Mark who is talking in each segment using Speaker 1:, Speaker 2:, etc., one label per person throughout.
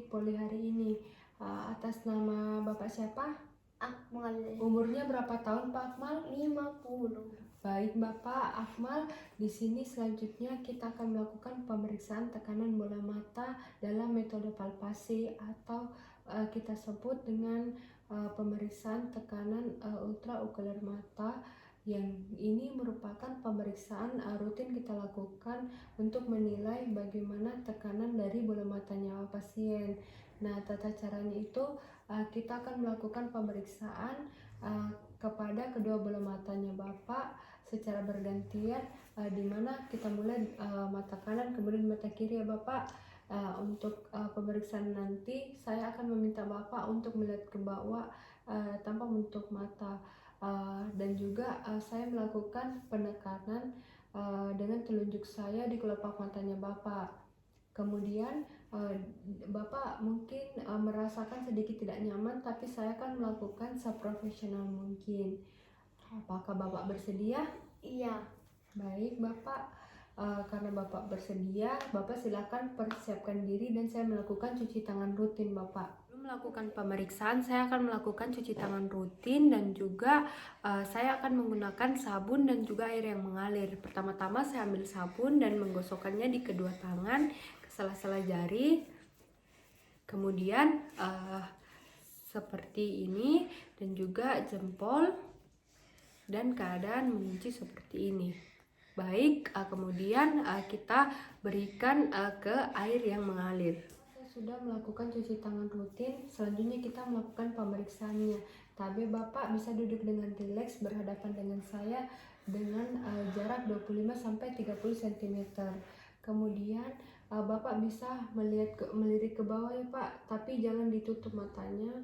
Speaker 1: poli hari ini. Atas nama Bapak siapa?
Speaker 2: Akmal.
Speaker 1: Umurnya berapa tahun Pak Akmal?
Speaker 2: 50.
Speaker 1: Baik Bapak Akmal, di sini selanjutnya kita akan melakukan pemeriksaan tekanan bola mata dalam metode palpasi atau kita sebut dengan pemeriksaan tekanan ultraokuler mata, yang ini merupakan pemeriksaan rutin kita lakukan untuk menilai bagaimana tekanan dari bola matanya pasien. Nah, tata caranya itu kita akan melakukan pemeriksaan kepada kedua bola matanya Bapak secara bergantian, di mana kita mulai mata kanan kemudian mata kiri ya Bapak. Untuk pemeriksaan nanti saya akan meminta Bapak untuk melihat ke bawah tanpa menutup mata. Dan juga saya melakukan penekanan dengan telunjuk saya di kelopak matanya Bapak. Kemudian Bapak mungkin merasakan sedikit tidak nyaman, tapi saya akan melakukan seprofesional mungkin. Apakah Bapak bersedia?
Speaker 2: Iya.
Speaker 1: Baik Bapak, karena Bapak bersedia, Bapak silakan persiapkan diri dan saya melakukan cuci tangan rutin Bapak. Melakukan pemeriksaan, saya akan melakukan cuci tangan rutin dan juga saya akan menggunakan sabun dan juga air yang mengalir. Pertama-tama saya ambil sabun dan menggosokkannya di kedua tangan ke sela-sela jari. Kemudian seperti ini dan juga jempol, dan keadaan mengunci seperti ini. Baik, kemudian kita berikan ke air yang mengalir. Sudah melakukan cuci tangan rutin, selanjutnya kita melakukan pemeriksaannya. Tapi Bapak bisa duduk dengan rileks berhadapan dengan saya dengan jarak 25-30 cm. Kemudian Bapak bisa melirik ke bawah ya Pak, tapi jangan ditutup matanya.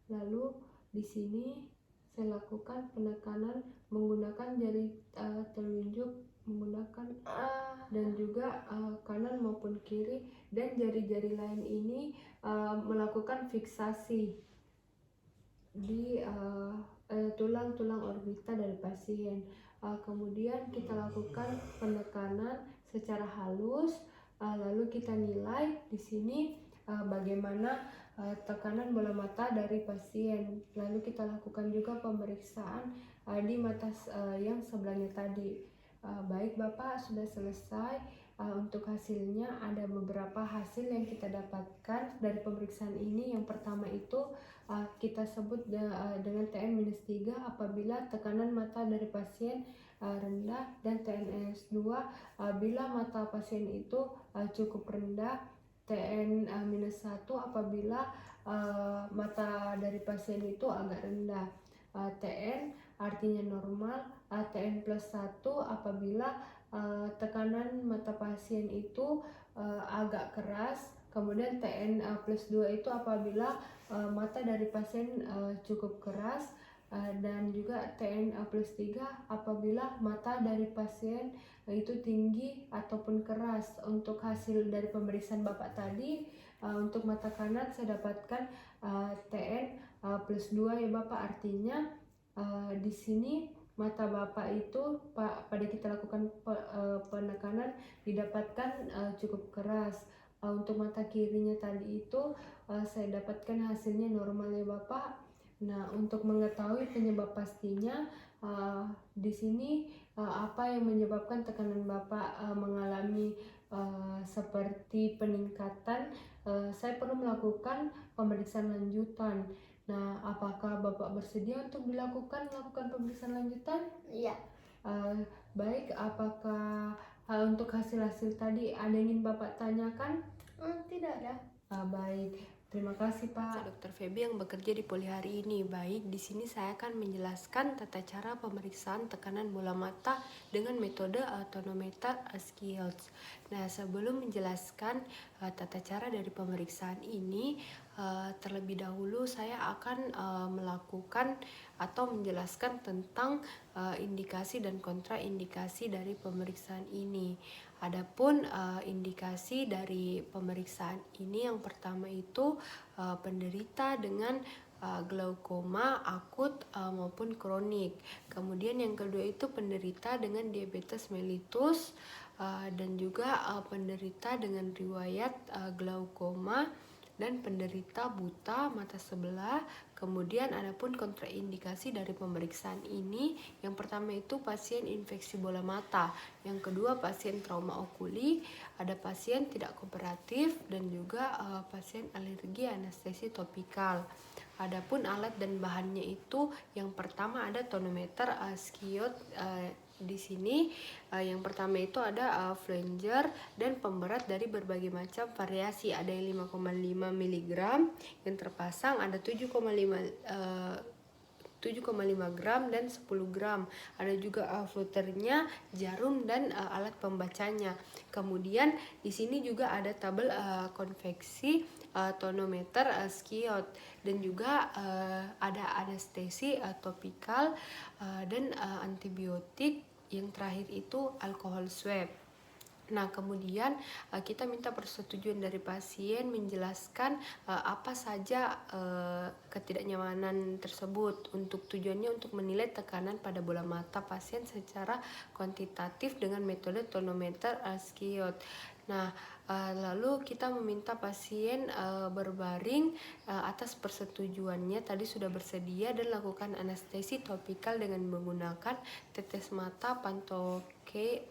Speaker 1: Lalu di sini saya lakukan penekanan menggunakan jari telunjuk, menggunakan dan juga kanan maupun kiri, dan jari-jari lain ini melakukan fiksasi di tulang-tulang orbita dari pasien. Kemudian kita lakukan penekanan secara halus, lalu kita nilai di sini bagaimana tekanan bola mata dari pasien. Lalu kita lakukan juga pemeriksaan di mata yang sebelahnya tadi. Baik Bapak, sudah selesai. Untuk hasilnya ada beberapa hasil yang kita dapatkan dari pemeriksaan ini. Yang pertama itu kita sebut dengan TN-3 apabila tekanan mata dari pasien rendah, dan TNS2 bila mata pasien itu cukup rendah, TN-1 apabila mata dari pasien itu agak rendah. TN artinya normal, TN plus 1 apabila tekanan mata pasien itu agak keras, kemudian TN plus 2 itu apabila mata dari pasien cukup keras, dan juga TN plus 3 apabila mata dari pasien itu tinggi ataupun keras. Untuk hasil dari pemeriksaan Bapak tadi, untuk mata kanan saya dapatkan TN plus 2 ya Bapak, artinya di sini mata Bapak itu pada kita lakukan penekanan didapatkan cukup keras. Untuk mata kirinya tadi itu saya dapatkan hasilnya normal ya Bapak. Nah, untuk mengetahui penyebab pastinya di sini apa yang menyebabkan tekanan Bapak mengalami seperti peningkatan, saya perlu melakukan pemeriksaan lanjutan. Nah, apakah Bapak bersedia untuk melakukan pemeriksaan lanjutan?
Speaker 2: Iya.
Speaker 1: Baik, apakah untuk hasil-hasil tadi ada yang ingin Bapak tanyakan?
Speaker 2: Tidak ada.
Speaker 1: Baik, terima kasih Pak. Dr. Feby yang bekerja di poli hari ini. Baik, di sini saya akan menjelaskan tata cara pemeriksaan tekanan bola mata dengan metode tonometer skills. Nah, sebelum menjelaskan tata cara dari pemeriksaan ini, terlebih dahulu saya akan melakukan atau menjelaskan tentang indikasi dan kontraindikasi dari pemeriksaan ini. Adapun indikasi dari pemeriksaan ini, yang pertama itu penderita dengan glaukoma akut maupun kronik. Kemudian yang kedua itu penderita dengan diabetes mellitus dan juga penderita dengan riwayat glaukoma dan penderita buta mata sebelah. Kemudian adapun kontraindikasi dari pemeriksaan ini, yang pertama itu pasien infeksi bola mata, yang kedua pasien trauma okuli, ada pasien tidak kooperatif, dan juga pasien alergi anestesi topikal. Adapun alat dan bahannya itu, yang pertama ada tonometer skiot di sini. Yang pertama itu ada flanger dan pemberat dari berbagai macam variasi. Ada yang 5,5 mg yang terpasang, ada 7,5 gram dan 10 gram. Ada juga fluternya, jarum, dan alat pembacanya. Kemudian di sini juga ada tabel konveksi tonometer skiot, dan juga ada anestesi topikal dan antibiotik. Yang terakhir itu alkohol swab. Nah, kemudian kita minta persetujuan dari pasien menjelaskan apa saja ketidaknyamanan tersebut. Untuk tujuannya untuk menilai tekanan pada bola mata pasien secara kuantitatif dengan metode tonometer skiot. Nah, lalu kita meminta pasien berbaring atas persetujuannya tadi sudah bersedia, dan lakukan anestesi topikal dengan menggunakan tetes mata pantokain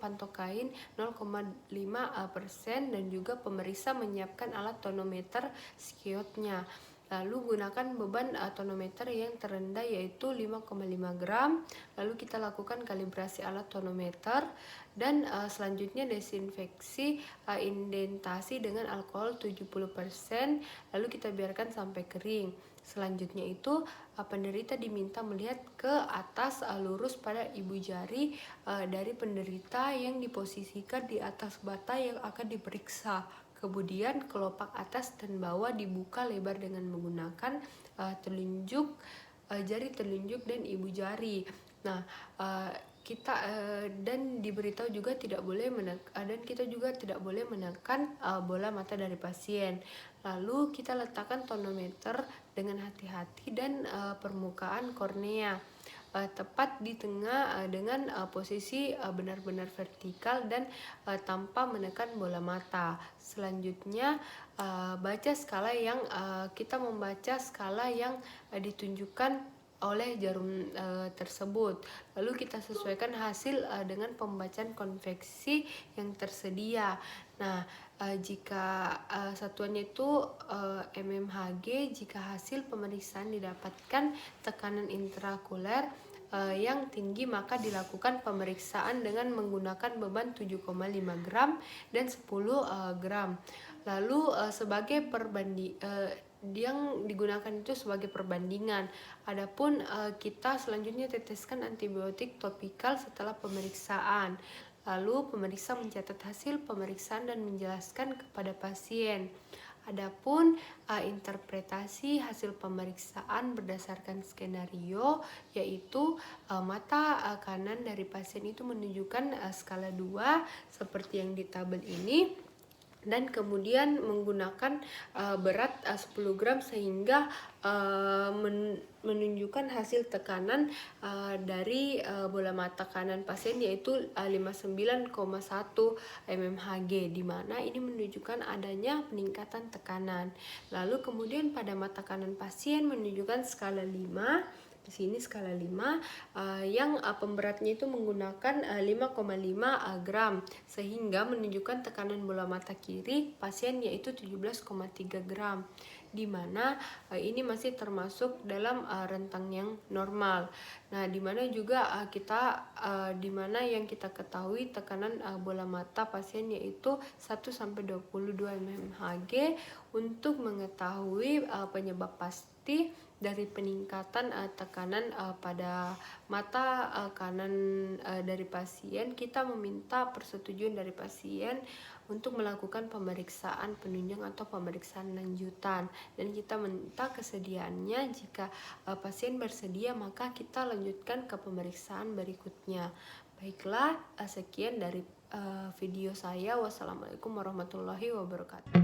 Speaker 1: 0,5%, dan juga pemeriksa menyiapkan alat tonometer skiotnya. Lalu gunakan beban tonometer yang terendah yaitu 5,5 gram. Lalu kita lakukan kalibrasi alat tonometer, dan selanjutnya desinfeksi indentasi dengan alkohol 70%. Lalu kita biarkan sampai kering. Selanjutnya itu penderita diminta melihat ke atas lurus pada ibu jari dari penderita yang diposisikan di atas bata yang akan diperiksa. Kemudian kelopak atas dan bawah dibuka lebar dengan menggunakan jari telunjuk dan ibu jari. Nah, kita dan diberitahu juga kita juga tidak boleh menekan bola mata dari pasien. Lalu kita letakkan tonometer dengan hati-hati dan permukaan kornea tepat di tengah dengan posisi benar-benar vertikal dan tanpa menekan bola mata. Selanjutnya kita membaca skala yang ditunjukkan oleh jarum tersebut. Lalu kita sesuaikan hasil dengan pembacaan konveksi yang tersedia. Nah, jika satuannya itu mmHg, jika hasil pemeriksaan didapatkan tekanan intraokuler yang tinggi, maka dilakukan pemeriksaan dengan menggunakan beban 7,5 gram dan 10 gram. Lalu yang digunakan itu sebagai perbandingan. Adapun kita selanjutnya teteskan antibiotik topikal setelah pemeriksaan. Lalu pemeriksa mencatat hasil pemeriksaan dan menjelaskan kepada pasien. Adapun interpretasi hasil pemeriksaan berdasarkan skenario, yaitu mata kanan dari pasien itu menunjukkan skala 2 seperti yang di tabel ini, dan kemudian menggunakan berat 10 gram sehingga menunjukkan hasil tekanan dari bola mata kanan pasien yaitu 59,1 mmHg, di mana ini menunjukkan adanya peningkatan tekanan. Lalu kemudian pada mata kanan pasien menunjukkan skala 5. Di sini skala 5 yang pemberatnya itu menggunakan 5,5 gram sehingga menunjukkan tekanan bola mata kiri pasien yaitu 17,3 gram, di mana ini masih termasuk dalam rentang yang normal. Nah, di mana juga yang kita ketahui tekanan bola mata pasien yaitu 1 sampai 22 mmHg untuk mengetahui penyebab pasti dari peningkatan tekanan pada mata kanan dari pasien. Kita meminta persetujuan dari pasien untuk melakukan pemeriksaan penunjang atau pemeriksaan lanjutan, dan kita minta kesediaannya. Jika pasien bersedia, maka kita lanjutkan ke pemeriksaan berikutnya. Baiklah, sekian dari video saya. Wassalamualaikum warahmatullahi wabarakatuh.